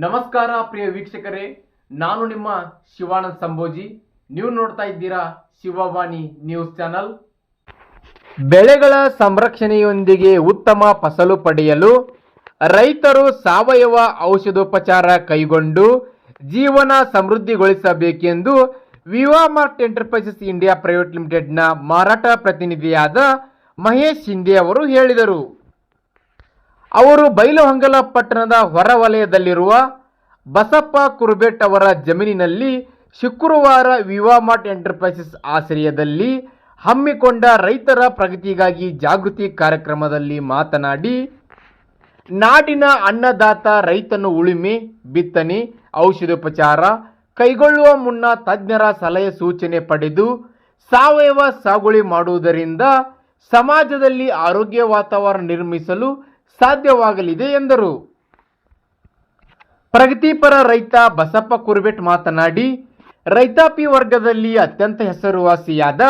ನಮಸ್ಕಾರ ಪ್ರಿಯ ವೀಕ್ಷಕರೇ, ನಾನು ನಿಮ್ಮ ಶಿವಾನಂದ್ ಸಂಬೋಜಿ. ನೀವು ನೋಡ್ತಾ ಇದ್ದೀರಾ ಶಿವವಾಣಿ ನ್ಯೂಸ್ ಚಾನಲ್. ಬೆಳೆಗಳ ಸಂರಕ್ಷಣೆಯೊಂದಿಗೆ ಉತ್ತಮ ಫಸಲು ಪಡೆಯಲು ರೈತರು ಸಾವಯವ ಔಷಧೋಪಚಾರ ಕೈಗೊಂಡು ಜೀವನ ಸಮೃದ್ಧಿಗೊಳಿಸಬೇಕೆಂದು ವಿವಾಮಾರ್ಟ್ ಎಂಟರ್ಪ್ರೈಸಸ್ ಇಂಡಿಯಾ ಪ್ರೈವೇಟ್ ಲಿಮಿಟೆಡ್ನ ಮಾರಾಟ ಪ್ರತಿನಿಧಿಯಾದ ಮಹೇಶ್ ಶಿಂದೆ ಅವರು ಹೇಳಿದರು. ಅವರು ಬೈಲಹೊಂಗಲ ಪಟ್ಟಣದ ಹೊರವಲಯದಲ್ಲಿರುವ ಬಸಪ್ಪ ಕುರುಬೆಟ್ ಅವರ ಜಮೀನಿನಲ್ಲಿ ಶುಕ್ರವಾರ ವಿವಾಮಾರ್ಟ್ ಎಂಟರ್ಪ್ರೈಸಸ್ ಆಶ್ರಯದಲ್ಲಿ ಹಮ್ಮಿಕೊಂಡ ರೈತರ ಪ್ರಗತಿಗಾಗಿ ಜಾಗೃತಿ ಕಾರ್ಯಕ್ರಮದಲ್ಲಿ ಮಾತನಾಡಿ, ನಾಡಿನ ಅನ್ನದಾತ ರೈತನು ಉಳುಮೆ, ಬಿತ್ತನೆ, ಔಷಧೋಪಚಾರ ಕೈಗೊಳ್ಳುವ ಮುನ್ನ ತಜ್ಞರ ಸಲಹೆ ಸೂಚನೆ ಪಡೆದು ಸಾವಯವ ಸಾಗುವಳಿ ಮಾಡುವುದರಿಂದ ಸಮಾಜದಲ್ಲಿ ಆರೋಗ್ಯ ವಾತಾವರಣ ನಿರ್ಮಿಸಲು ಸಾಧ್ಯವಾಗಲಿದೆ ಎಂದರು. ಪ್ರಗತಿಪರ ರೈತ ಬಸಪ್ಪ ಕುರುಬೆಟ್ ಮಾತನಾಡಿ, ರೈತಾಪಿ ವರ್ಗದಲ್ಲಿ ಅತ್ಯಂತ ಹೆಸರುವಾಸಿಯಾದ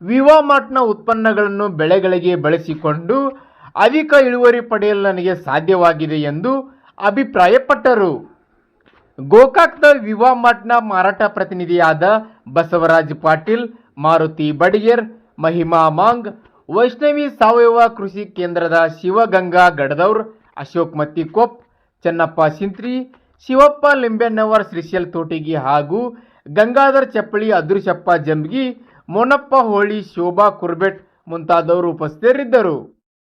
ವಿವಾಮಾರ್ಟ್ನ ಉತ್ಪನ್ನಗಳನ್ನು ಬೆಳೆಗಳಿಗೆ ಬಳಸಿಕೊಂಡು ಅಧಿಕ ಇಳುವರಿ ಪಡೆಯಲು ನನಗೆ ಸಾಧ್ಯವಾಗಿದೆ ಎಂದು ಅಭಿಪ್ರಾಯಪಟ್ಟರು. ಗೋಕಾಕ್ದ ವಿವಾಮಾರ್ಟ್ನ ಮಾರಾಟ ಪ್ರತಿನಿಧಿಯಾದ ಬಸವರಾಜ್ ಪಾಟೀಲ್, ಮಾರುತಿ ಬಡಿಗೇರ್, ಮಹಿಮಾ ಮಾಂಗ್, ವೈಷ್ಣವಿ ಸಾವಯವ ಕೃಷಿ ಕೇಂದ್ರದ ಶಿವಗಂಗಾ ಗಡದೌರ್, ಅಶೋಕ್ ಮತ್ತಿಕೊಪ್, ಚೆನ್ನಪ್ಪ ಸಿಂತ್ರಿ, ಶಿವಪ್ಪ ಲಿಂಬೆನ್ನವರ್, ಶ್ರೀಶೈಲ್ ತೋಟಿಗಿ ಹಾಗೂ ಗಂಗಾಧರ್ ಚಪ್ಪಳಿ, ಅದೃಶಪ್ಪ ಜಂಬಗಿ, ಮೋನಪ್ಪ ಹೋಳಿ, ಶೋಭಾ ಕುರ್ಬೆಟ್ ಮುಂತಾದವರು ಉಪಸ್ಥಿತರಿದ್ದರು.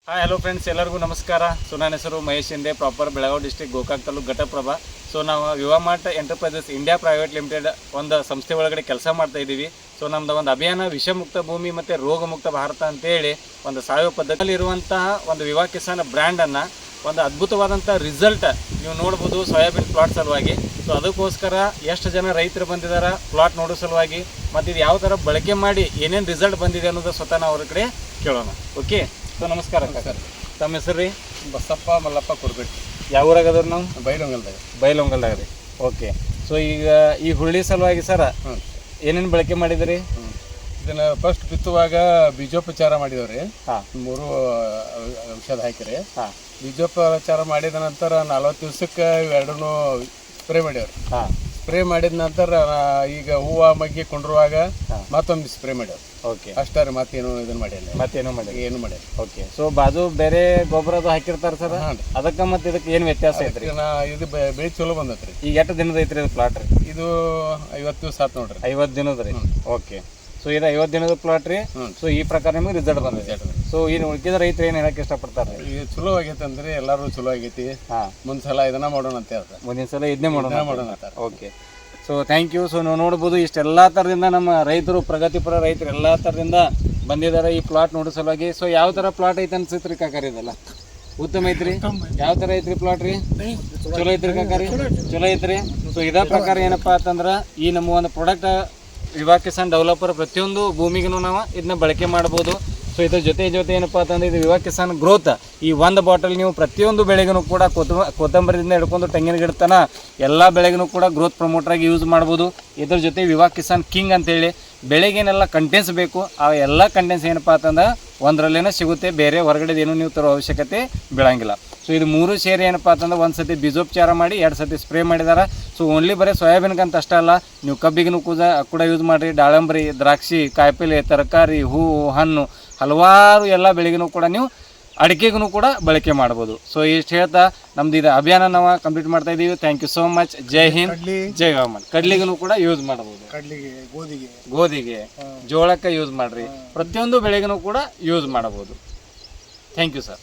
ಹಾಯ್ ಹಲೋ ಫ್ರೆಂಡ್ಸ್, ಎಲ್ಲರಿಗೂ ನಮಸ್ಕಾರ. ಸೊ ನನ್ನ ಹೆಸರು Mahesh Shinde, proper Belagavi district, Gokak taluk, Ghataprabha. So ನಾವು VivaMart enterprises India private limited ಒಂದು ಸಂಸ್ಥೆ ಒಳಗಡೆ ಕೆಲಸ ಮಾಡ್ತಾ ಇದ್ದೀವಿ. ಸೊ ನಮ್ದು ಒಂದು ಅಭಿಯಾನ ವಿಷಮುಕ್ತ ಭೂಮಿ ಮತ್ತು ರೋಗಮುಕ್ತ ಭಾರತ ಅಂತೇಳಿ ಒಂದು ಸಾವಯವ ಪದ್ಧತಿಯಲ್ಲಿ ಇರುವಂತಹ ಒಂದು ವಿವಾ ಕಿಸಾನ್ ಬ್ರ್ಯಾಂಡನ್ನು ಒಂದು ಅದ್ಭುತವಾದಂಥ ರಿಸಲ್ಟ್ ನೀವು ನೋಡ್ಬೋದು ಸೋಯಾಬೀನ್ ಪ್ಲಾಟ್ ಸಲುವಾಗಿ. ಸೊ ಅದಕ್ಕೋಸ್ಕರ ಎಷ್ಟು ಜನ ರೈತರು ಬಂದಿದ್ದಾರೆ ಪ್ಲಾಟ್ ನೋಡೋ ಸಲುವಾಗಿ, ಮತ್ತು ಇದು ಯಾವ ಥರ ಬಳಕೆ ಮಾಡಿ ಏನೇನು ರಿಸಲ್ಟ್ ಬಂದಿದೆ ಅನ್ನೋದು ಸ್ವತಃ ನಾವು ಅವ್ರ ಕಡೆ ಕೇಳೋಣ. ಓಕೆ, ಸೊ ನಮಸ್ಕಾರ ಸರ್. ತಮ್ಮ ಹೆಸರು ರೀ? ಬಸಪ್ಪ ಮಲ್ಲಪ್ಪ ಕುರ್ಬೆಟ್. ಯಾವ ಊರಾಗದವ್ರು? ನಾವು ಬೈಲಹೊಂಗಲ್ದಾಗ ರೀ. ಓಕೆ, ಸೊ ಈಗ ಈ ಹುರುಳಿ ಸಲುವಾಗಿ ಸರ ಏನೇನು ಬಳಕೆ ಮಾಡಿದ್ರಿ? ಇದನ್ನು ಫಸ್ಟ್ ಬಿತ್ತುವಾಗ ಬೀಜೋಪಚಾರ ಮಾಡಿದವ್ರಿ. 3 ಔಷಧ ಹಾಕಿರಿ. ಬೀಜೋಪಚಾರ ಮಾಡಿದ ನಂತರ 40 ದಿವಸಕ್ಕೆ ಇವೆರಡೂ ಸ್ಪ್ರೇ ಮಾಡ್ಯವ್ರಿ. ಸ್ಪ್ರೇ ಮಾಡಿದ ನಂತರ ಈಗ ಹೂವು ಮಗ್ಗಿ ಕೊಂಡ್ರುವಾಗ ಮತ್ತೊಂದು ಸ್ಪ್ರೇ ಮಾಡ್ಯಾವ. ಓಕೆ, ಅಷ್ಟೇ ರೀ, ಮತ್ತೇನು ಇದನ್ನು ಮಾಡಿಲ್ಲ, ಮತ್ತೇನು ಮಾಡಿ ಏನು ಮಾಡ್ಯಾರ. ಓಕೆ, ಸೊ ಬಾಜು ಬೇರೆ ಗೊಬ್ಬರದು ಹಾಕಿರ್ತಾರೆ ಸರ್, ಅದಕ್ಕೆ ಮತ್ತೆ ಇದಕ್ಕೆ ಏನು ವ್ಯತ್ಯಾಸ ಐತ್ರಿ? ಇದು ಬೆಳೆ ಚಲೋ ಬಂದತ್ರಿ. ಈಗ ಎಷ್ಟು ದಿನದ ಐತ್ರಿ ಇದು ಪ್ಲಾಟ್ ರೀ? ಇದು 50 ದಿವಸ ಆತು ನೋಡ್ರಿ. 50 ದಿನದ ರೀ. ಓಕೆ, ಸೊ ಇದು 50 ದಿನದ ಪ್ಲಾಟ್ ರೀ. ಸೊ ಈ ಪ್ರಕಾರ ನಿಮಗೆ ರಿಸಲ್ಟ್ ಬಂದಿದೆ. ಸೊ ಇನ್ನು ಉಳಿದ ರೈತರು ಏನು ಹೇಳಕ್ಕೆ ಇಷ್ಟಪಡ್ತಾರೆ? ಈಗ ಚಲೋ ಆಗೈತೆ ಅಂದ್ರೆ ಎಲ್ಲರೂ ಚಲೋ ಆಗೈತಿ. ಮುಂದ್ಸಲ ಇದನ್ನ ಮಾಡೋಣ ಅಂತ ಹೇಳ್ತಾರೆ. ಮುಂದಿನ ಸಲ ಇದನ್ನೇ ಮಾಡೋಣ ಅಂತಾರೆ. Okay, so thank you. So ನಾವು ನೋಡ್ಬೋದು ಇಷ್ಟೆಲ್ಲ ಥರದಿಂದ ನಮ್ಮ ರೈತರು, ಪ್ರಗತಿಪರ ರೈತರು ಎಲ್ಲ ಥರದಿಂದ ಬಂದಿದ್ದಾರೆ ಈ ಪ್ಲಾಟ್ ನೋಡೋ ಸಲುವಾಗಿ. ಸೊ ಯಾವ ಥರ ಪ್ಲಾಟ್ ಐತೆ ಅನ್ಸುತ್ತೆ ಕಾಕಾರಿ? ಇದೆಲ್ಲ ಉತ್ತಮ ಐತ್ರಿ. ಯಾವ ಥರ ಐತ್ರಿ ಪ್ಲಾಟ್ ರೀ? ಚಲೋ ಐತ್ರಿ ಕಾಕಾರಿ? ಚಲೋ ಐತ್ರಿ. ಸೊ ಇದೇ ಪ್ರಕಾರ ಏನಪ್ಪ ಅಂತಂದ್ರೆ ಈ ನಮ್ಮ ಒಂದು ಪ್ರಾಡಕ್ಟ್ ವಿವಾ ಕಿಸಾನ್ ಡೆವಲಪರ್ ಪ್ರತಿಯೊಂದು ಭೂಮಿಗೂ ನಾವು ಇದನ್ನ ಬಳಕೆ ಮಾಡ್ಬೋದು. ಸೊ ಇದ್ರ ಜೊತೆ ಏನಪ್ಪ ಅಂತಂದ್ರೆ ಇದು ವಿವಾ ಕಿಸಾನ್ ಗ್ರೋತ್, ಈ ಒಂದು ಬಾಟಲ್ ನೀವು ಪ್ರತಿಯೊಂದು ಬೆಳೆಗೂ ಕೂಡ ಕೊತ್ತಂಬರಿಯಿಂದ ಹಿಡ್ಕೊಂಡು ತೆಂಗಿನ ಗಿಡ ತನ ಎಲ್ಲ ಬೆಳೆಗೂ ಕೂಡ ಗ್ರೋತ್ ಪ್ರಮೋಟರಾಗಿ ಯೂಸ್ ಮಾಡ್ಬೋದು. ಇದ್ರ ಜೊತೆ ವಿವಾ ಕಿಸಾನ್ ಕಿಂಗ್ ಅಂತೇಳಿ ಬೆಳೆಗೇನೆಲ್ಲ ಕಂಟೆನ್ಸ್ ಬೇಕು ಆ ಎಲ್ಲ ಕಂಟೆನ್ಸ್ ಏನಪ್ಪ ಅಂತಂದ್ರೆ ಒಂದರಲ್ಲೇನೋ ಸಿಗುತ್ತೆ, ಬೇರೆ ಹೊರಗಡೆ ಏನು ನೀವು ತರೋ ಅವಶ್ಯಕತೆ ಬೀಳಂಗಿಲ್ಲ. ಸೊ ಇದು 3 ಸೇರಿ ಏನಪ್ಪ ಅಂತಂದ್ರೆ ಒಂದು ಸತಿ ಬೀಜೋಪಚಾರ ಮಾಡಿ 2 ಸತಿ ಸ್ಪ್ರೇ ಮಾಡಿದ್ದಾರೆ. ಸೊ ಓನ್ಲಿ ಬರೀ ಸೋಯಾಬೀನ್ಗಂತ ಅಷ್ಟೇ ಅಲ್ಲ, ನೀವು ಕಬ್ಬಿಗೂ ಕೂಡ ಯೂಸ್ ಮಾಡಿರಿ, ದಾಳಂಬ್ರಿ, ದ್ರಾಕ್ಷಿ, ಕಾಯಿಪಲ್ಲೆ, ತರಕಾರಿ, ಹೂವು, ಹಣ್ಣು, ಹಲವಾರು ಎಲ್ಲ ಬೆಳೆಗೂ ಕೂಡ ನೀವು ಅಡಿಕೆಗೂ ಕೂಡ ಬಳಕೆ ಮಾಡ್ಬೋದು. ಸೊ ಇಷ್ಟು ಹೇಳ್ತಾ ನಮ್ದು ಇದು ಅಭಿಯಾನ ನಾವು ಕಂಪ್ಲೀಟ್ ಮಾಡ್ತಾ ಇದ್ದೀವಿ. Thank you so much. Jai Hind, Jai government. ಕಡ್ಲಿಗೂ ಕೂಡ ಯೂಸ್ ಮಾಡ್ಬೋದು, ಗೋಧಿಗೆ, ಜೋಳಕ್ಕೆ ಯೂಸ್ ಮಾಡ್ರಿ, ಪ್ರತಿಯೊಂದು ಬೆಳೆಗೂ ಕೂಡ ಯೂಸ್ ಮಾಡ್ಬೋದು. Thank you sir.